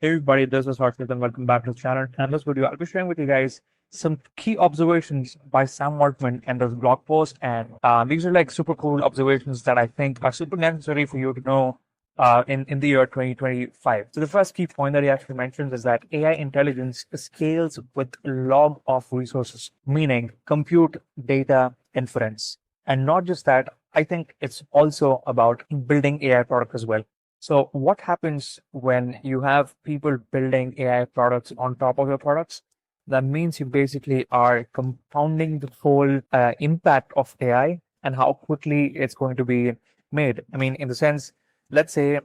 Hey everybody, this is Harshit and welcome back to the channel. And in this video, I'll be sharing with you guys some key observations by Sam Altman in this blog post. And these are like super cool observations that I think are super necessary for you to know in the year 2025. So the first key point that he actually mentions is that AI intelligence scales with log of resources, meaning compute, data, inference. And not just that, I think it's also about building AI product as well. So what happens when you have people building AI products on top of your products? That means you basically are compounding the whole impact of AI and how quickly it's going to be made. I mean, in the sense, let's say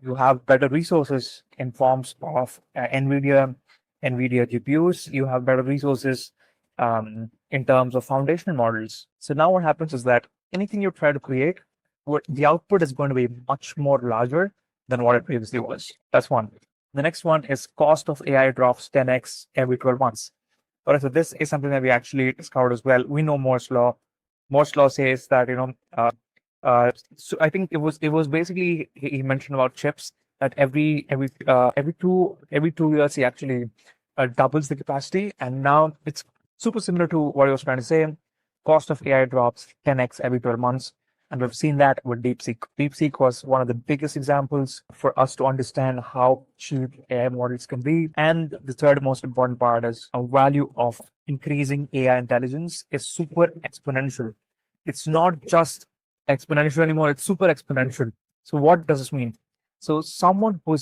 you have better resources in forms of NVIDIA GPUs, you have better resources in terms of foundational models. So now what happens is that anything you try to create, the output is going to be much more larger than what it previously was. That's one. The next one is cost of AI drops 10x every 12 months. All right, so this is something that we actually discovered as well. We know Moore's law. Moore's law says that so I think it was basically he mentioned about chips that every two years he actually doubles the capacity, and now it's super similar to what he was trying to say. Cost of AI drops 10x every 12 months. And we've seen that with DeepSeek. DeepSeek was one of the biggest examples for us to understand how cheap AI models can be. And the third most important part is a value of increasing AI intelligence is super exponential. It's not just exponential anymore, it's super exponential. So what does this mean? So someone who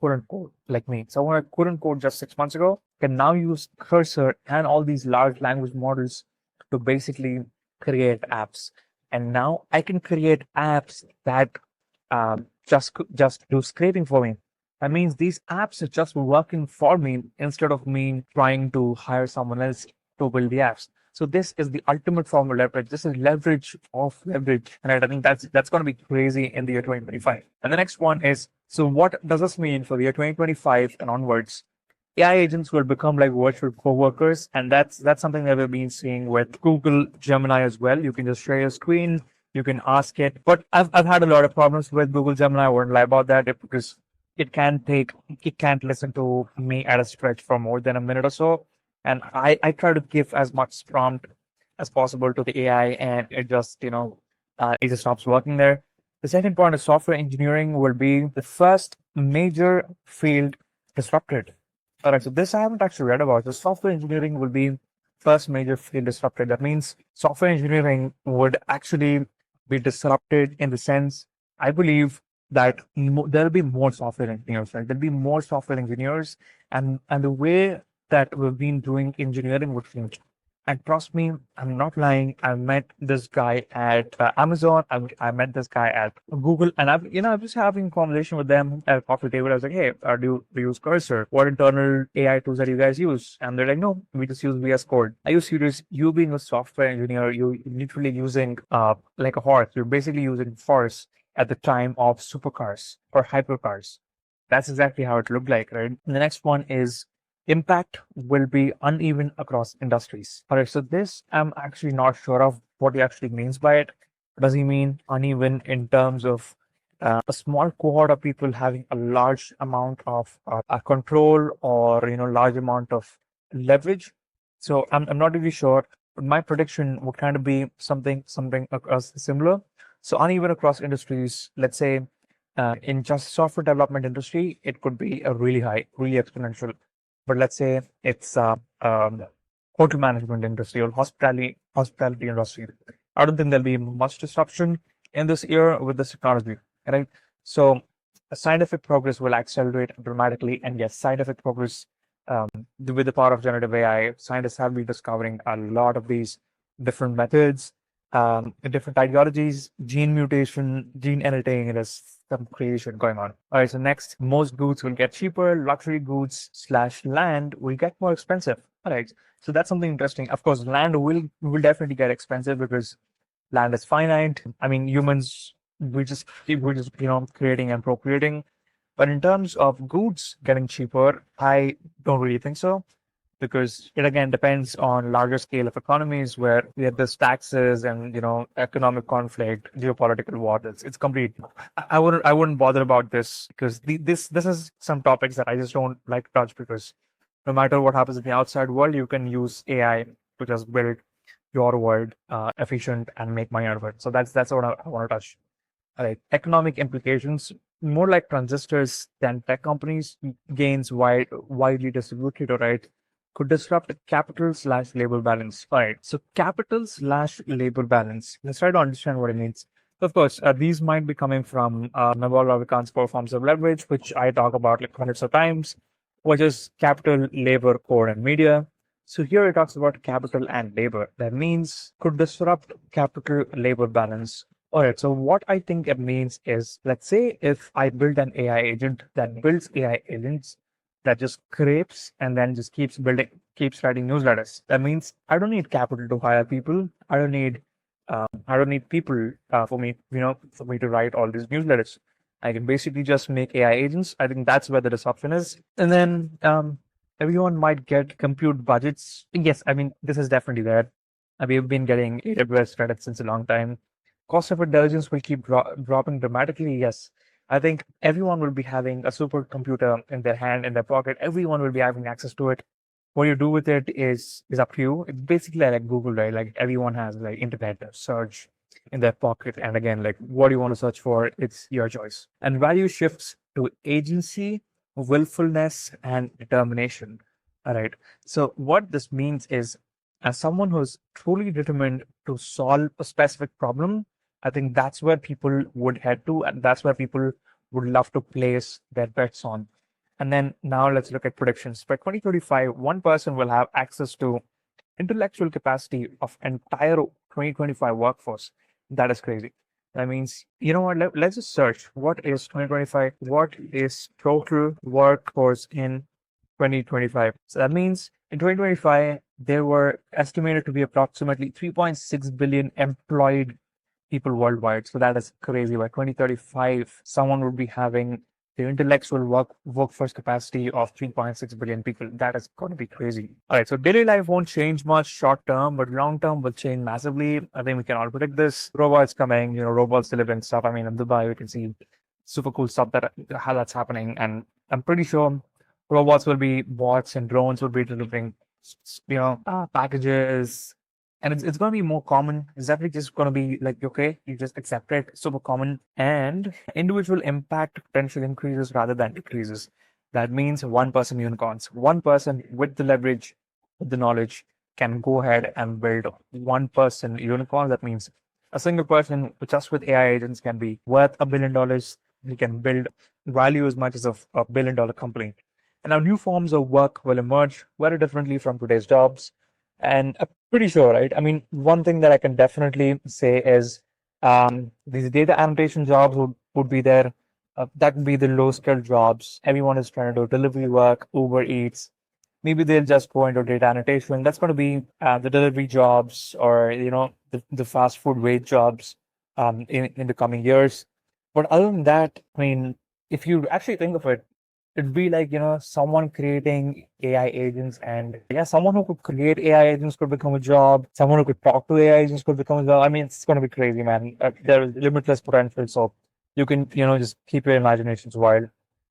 couldn't code like me, someone who couldn't code just 6 months ago can now use Cursor and all these large language models to basically create apps. And now I can create apps that just do scraping for me. That means these apps are just working for me instead of me trying to hire someone else to build the apps. So this is the ultimate form of leverage. This is leverage of leverage. And I think that's going to be crazy in the year 2025. And the next one is, so what does this mean for the year 2025 and onwards? AI agents will become like virtual coworkers, and that's something that we've been seeing with Google Gemini as well. You can just share your screen, you can ask it. But I've had a lot of problems with Google Gemini. I wouldn't lie about that because it can't listen to me at a stretch for more than a minute or so. And I try to give as much prompt as possible to the AI, and it just stops working there. The second point is software engineering will be the first major field disrupted. All right, so this I haven't actually read about. So software engineering will be first major field disrupted. That means software engineering would actually be disrupted in the sense, I believe that there'll be more software engineers, right? There'll be more software engineers, and the way that we've been doing engineering would change. And trust me, I'm not lying. I met this guy at Amazon. I met this guy at Google, and I was having a conversation with them at a coffee table. I was like, "Hey, do you use Cursor? What internal AI tools that you guys use?" And they're like, "No, we just use VS Code." Are you serious? You being a software engineer, you literally using like a horse. You're basically using horse at the time of supercars or hypercars. That's exactly how it looked like, right? And the next one is impact will be uneven across industries. All right, so this I'm actually not sure of what he actually means by it. Does he mean uneven in terms of a small cohort of people having a large amount of control or large amount of leverage? So I'm not really sure, but my prediction would kind of be something across similar. So uneven across industries. Let's say in just software development industry, it could be a really high, really exponential. But let's say it's hotel management industry or hospitality industry. I don't think there'll be much disruption in this year with this technology, right? So scientific progress will accelerate dramatically, and yes, scientific progress with the power of generative AI, scientists have been discovering a lot of these different methods, different ideologies, gene mutation, gene editing. There's some creation going on. All right, so next, most goods will get cheaper. Luxury goods / land will get more expensive. All right, so that's something interesting. Of course, land will definitely get expensive because land is finite. I mean, humans we're just creating and procreating. But in terms of goods getting cheaper, I don't really think so. because it again depends on larger scale of economies where we have this taxes and economic conflict, geopolitical war. It's complete. I wouldn't bother about this because this is some topics that I just don't like to touch because no matter what happens in the outside world, you can use AI to just build your world efficient and make money out of it. So that's what I want to touch. All right, economic implications, more like transistors than tech companies, gains widely distributed, all right, could disrupt capital slash labor balance. All right, so capital slash labor balance. Let's try to understand what it means. So of course, these might be coming from Naval Ravikant's four forms of leverage, which I talk about like hundreds of times, which is capital, labor, core, and media. So here it talks about capital and labor. That means could disrupt capital labor balance. All right, so what I think it means is, let's say if I build an AI agent that builds AI agents that just scrapes and then just keeps building, keeps writing newsletters. That means I don't need capital to hire people. I don't need people for me to write all these newsletters. I can basically just make AI agents. I think that's where the disruption is. And then everyone might get compute budgets. Yes, I mean, this is definitely there. We've been getting AWS credits since a long time. Cost of intelligence will keep dropping dramatically. Yes, I think everyone will be having a supercomputer in their hand, in their pocket. Everyone will be having access to it. What you do with it is up to you. It's basically like Google, right? Like everyone has like internet search in their pocket. And again, like what do you want to search for? It's your choice. And value shifts to agency, willfulness, and determination. All right. So what this means is, as someone who's truly determined to solve a specific problem, I think that's where people would head to, and that's where people would love to place their bets on. And then now let's look at predictions. By 2035, one person will have access to intellectual capacity of entire 2025 workforce. That is crazy. That means, you know what, let's just search what is 2025, what is total workforce in 2025. So that means in 2025, there were estimated to be approximately 3.6 billion employed people worldwide. So that is crazy. By 2035, someone would be having the intellectual workforce capacity of 3.6 billion people. That is going to be crazy. All right, so daily life won't change much short term, but long term will change massively. I think we can all predict this. Robots coming, robots delivering stuff. I mean, in Dubai, we can see super cool stuff how that's happening, and I'm pretty sure robots will be bots and drones will be delivering, packages, and it's going to be more common. It's definitely just going to be like, okay, you just accept it, super common, and individual impact potential increases rather than decreases. That means one person unicorns, one person with the leverage, with the knowledge can go ahead and build one person unicorn. That means a single person just with AI agents can be worth $1 billion. You can build value as much as a $1 billion company. And now new forms of work will emerge very differently from today's jobs. And I'm pretty sure, right? I mean, one thing that I can definitely say is these data annotation jobs would be there. That would be the low skilled jobs. Everyone is trying to do delivery work, Uber Eats. Maybe they'll just go into data annotation. That's going to be the delivery jobs, or the fast food wage jobs in the coming years. But other than that, I mean, if you actually think of it, it'd be like, someone creating AI agents, and yeah, someone who could create AI agents could become a job. Someone who could talk to AI agents could become a job. I mean, it's going to be crazy, man. There is limitless potential. So you can, just keep your imaginations wild.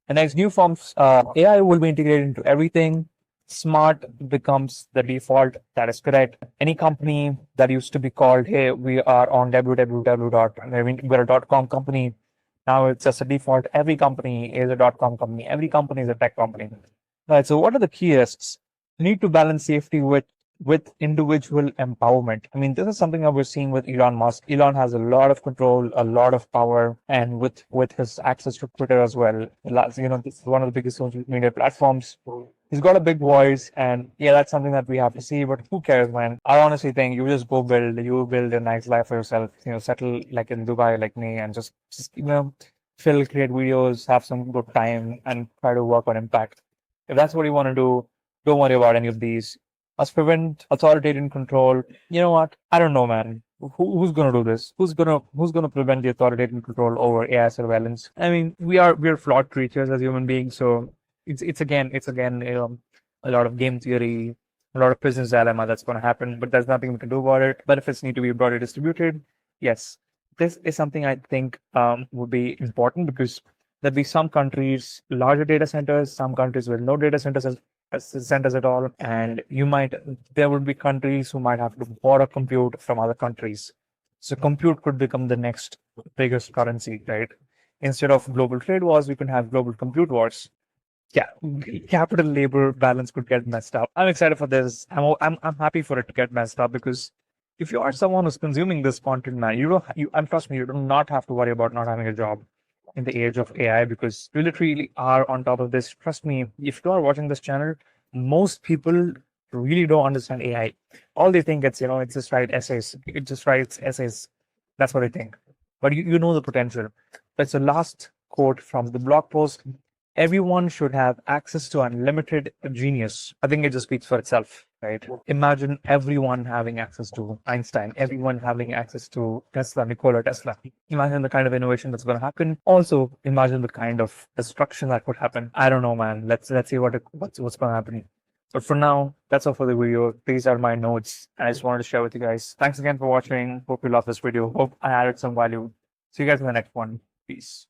And next, new forms, AI will be integrated into everything. Smart becomes the default. That is correct. Any company that used to be called, hey, we are on www. I mean, we're a .com company. Now it's just a default. Every company is a .com company. Every company is a tech company. Right. So what are the key risks? You need to balance safety with individual empowerment. I mean, this is something that we're seeing with Elon Musk. Elon has a lot of control, a lot of power, and with his access to Twitter as well. This is one of the biggest social media platforms. He's got a big voice, and yeah, that's something that we have to see. But who cares, man? I honestly think you just you build a nice life for yourself. Settle like in Dubai, like me, and just create videos, have some good time, and try to work on impact. If that's what you want to do, don't worry about any of these. Must prevent authoritarian control. You know what? I don't know, man. Who's gonna do this? Who's gonna prevent the authoritarian control over AI surveillance? I mean, we're flawed creatures as human beings, so it's again a lot of game theory, a lot of business dilemma that's going to happen, but there's nothing we can do about it. Benefits need to be broadly distributed. Yes, this is something I think would be important because there'll be some countries, larger data centers, some countries with no data centers centers at all, and there would be countries who might have to borrow compute from other countries. So compute could become the next biggest currency, right? Instead of global trade wars, we can have global compute wars. Yeah, capital labor balance could get messed up. I'm excited for this. I'm happy for it to get messed up because if you are someone who's consuming this content, man, you don't you and trust me, you do not have to worry about not having a job in the age of AI because we literally are on top of this. Trust me, if you are watching this channel, most people really don't understand AI. All they think it's just write essays. It just writes essays. That's what they think. But you know the potential. That's the last quote from the blog post. Everyone should have access to unlimited genius. I think it just speaks for itself, right? Imagine everyone having access to Einstein, everyone having access to Tesla, Nikola Tesla. Imagine the kind of innovation that's going to happen. Also, imagine the kind of destruction that could happen. I don't know, man. Let's see what's going to happen. But for now, that's all for the video. These are my notes, and I just wanted to share with you guys. Thanks again for watching. Hope you loved this video. Hope I added some value. See you guys in the next one. Peace.